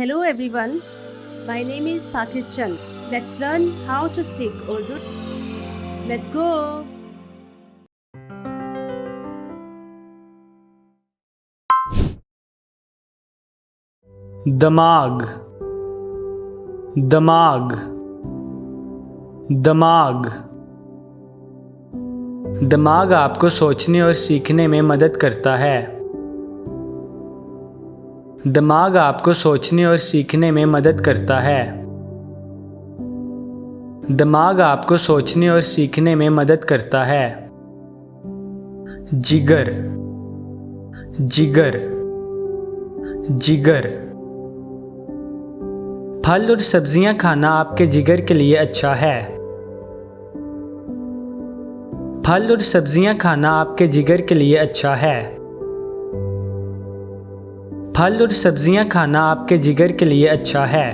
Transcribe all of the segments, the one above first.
Hello everyone, my name is Pakis Chand. Let's learn how to speak Urdu. Let's go! दिमाग दिमाग दिमाग दिमाग आपको सोचने और सीखने में मदद करता है। दिमाग आपको सोचने और सीखने में मदद करता है। दिमाग आपको सोचने और सीखने में मदद करता है। जिगर जिगर जिगर फल और सब्जियां खाना आपके जिगर के लिए अच्छा है। फल और सब्जियां खाना आपके जिगर के लिए अच्छा है। फल और सब्जियां खाना आपके जिगर के लिए अच्छा है।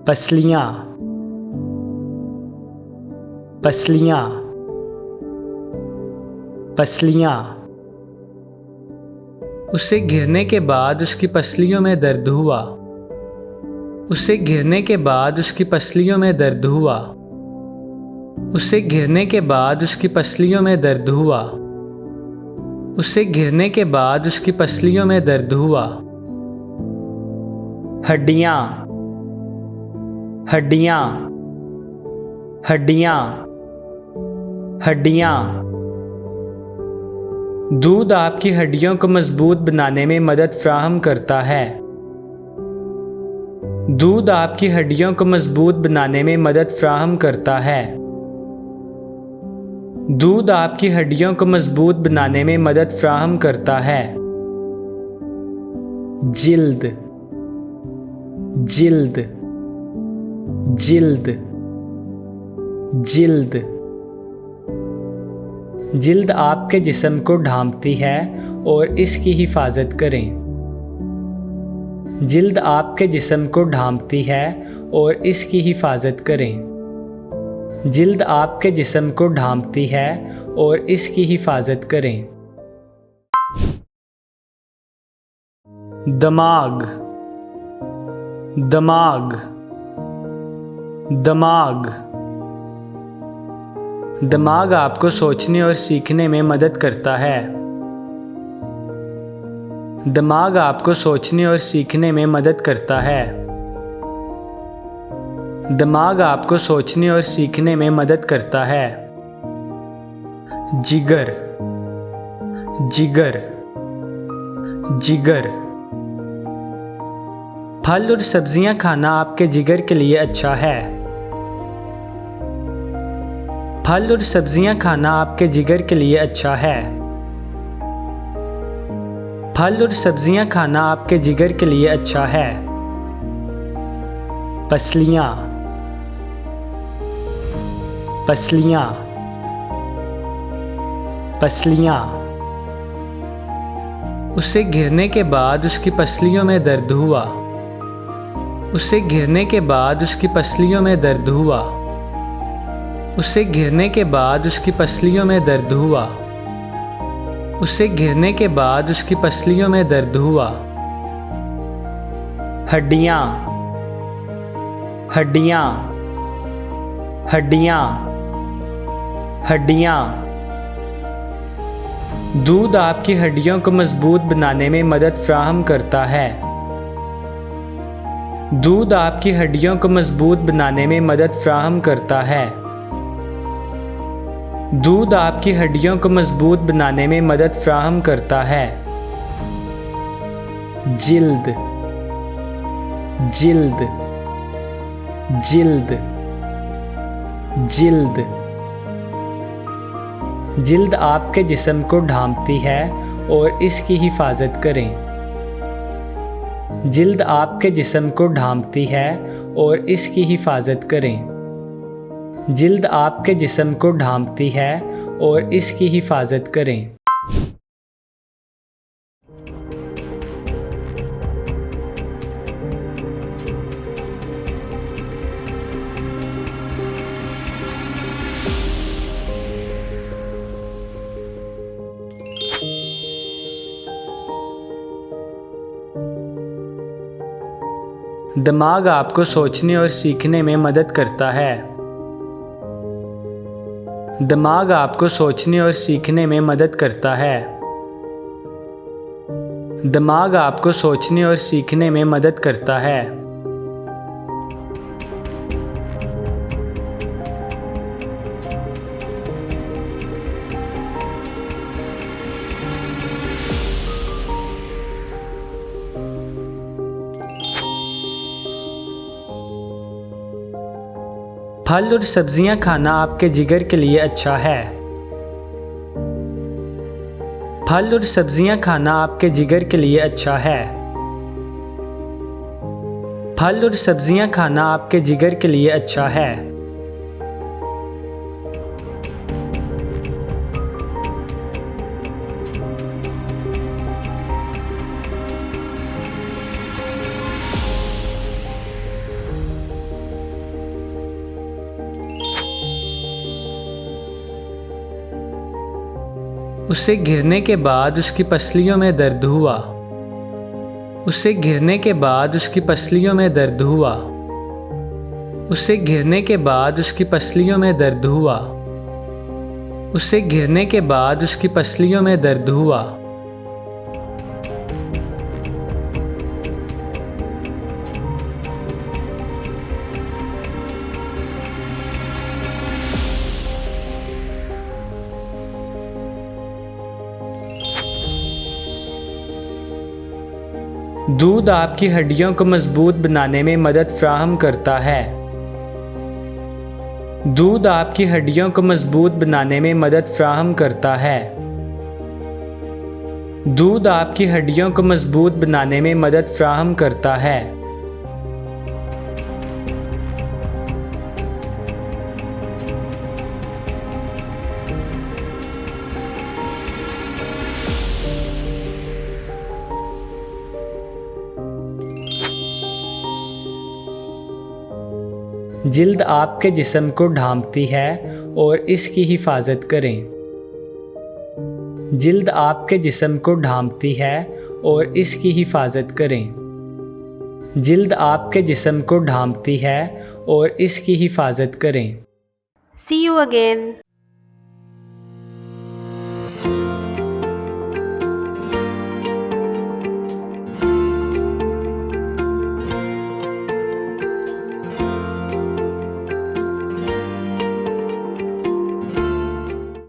पसलियां पसलियां पसलियां उसे गिरने के बाद उसकी पसलियों में दर्द हुआ। उसे गिरने के बाद उसकी पसलियों में दर्द हुआ। उसे गिरने के बाद उसकी पसलियों में दर्द हुआ। उसे गिरने के बाद उसकी पसलियों में दर्द हुआ। हड्डियां हड्डियां हड्डियां हड्डियां दूध आपकी हड्डियों को मजबूत बनाने में मदद फ्राहम करता है। दूध आपकी हड्डियों को मजबूत बनाने में मदद फ्राहम करता है। दूध आपकी हड्डियों को मजबूत बनाने में मदद फ्राहम करता है। जिल्द जिल्द जिल्द जिल्द जिल्द आपके जिस्म को ढांपती है और इसकी हिफाजत करें। जिल्द आपके जिस्म को ढांपती है और इसकी हिफाजत करें। जिल्द आपके जिस्म को ढांपती है और इसकी हिफाजत करें। दिमाग दिमाग दिमाग दिमाग आपको सोचने और सीखने में मदद करता है। दिमाग आपको सोचने और सीखने में मदद करता है। दिमाग आपको सोचने और सीखने में मदद करता है। जिगर जिगर जिगर फल और सब्जियां खाना आपके जिगर के लिए अच्छा है। फल और सब्जियां खाना आपके जिगर के लिए अच्छा है। फल और सब्जियां खाना आपके जिगर के लिए अच्छा है। पसलियां पसलियां पसलियां उसे गिरने के बाद उसकी पसलियों में दर्द हुआ। उसे गिरने के बाद उसकी पसलियों में दर्द हुआ। उसे गिरने के बाद उसकी पसलियों में दर्द हुआ। उसे गिरने के बाद उसकी पसलियों में दर्द हुआ। हड्डियां हड्डियां हड्डियां हड्डियां दूध आपकी हड्डियों को मजबूत बनाने में मदद फ्राहम करता है। दूध आपकी हड्डियों को मजबूत बनाने में मदद फ्राहम करता है। दूध आपकी हड्डियों को मजबूत बनाने में मदद फ्राहम करता है। जिल्द जिल्द जिल्द जिल्द जिल्द आपके जिस्म को ढांपती है और इसकी हिफाजत करें। जिल्द आपके जिस्म को ढांपती है और इसकी हिफाजत करें। जिल्द आपके जिस्म को ढांपती है और इसकी हिफाजत करें। दिमाग आपको सोचने और सीखने में मदद करता है। दिमाग आपको सोचने और सीखने में मदद करता है। दिमाग आपको सोचने और सीखने में मदद करता है। फल और सब्जियां खाना आपके जिगर के लिए अच्छा है। फल और सब्जियां खाना आपके जिगर के लिए अच्छा है। फल और सब्जियां खाना आपके जिगर के लिए अच्छा है। उसे गिरने के बाद उसकी पसलियों में दर्द हुआ। उसे गिरने के बाद उसकी पसलियों में दर्द हुआ। उसे गिरने के बाद उसकी पसलियों में दर्द हुआ। उसे गिरने के बाद उसकी पसलियों में दर्द हुआ। दूध आपकी हड्डियों को मजबूत बनाने में मदद फ्राहम करता है। दूध आपकी हड्डियों को मजबूत बनाने में मदद फ्राहम करता है। दूध आपकी हड्डियों को मजबूत बनाने में मदद फ्राहम करता है। जिल्द आपके जिस्म को ढांपती है और इसकी हिफाजत करें। जिल्द आपके जिस्म को ढांपती है और इसकी हिफाजत करें। जिल्द आपके जिस्म को ढांपती है और इसकी हिफाजत करें। See you again.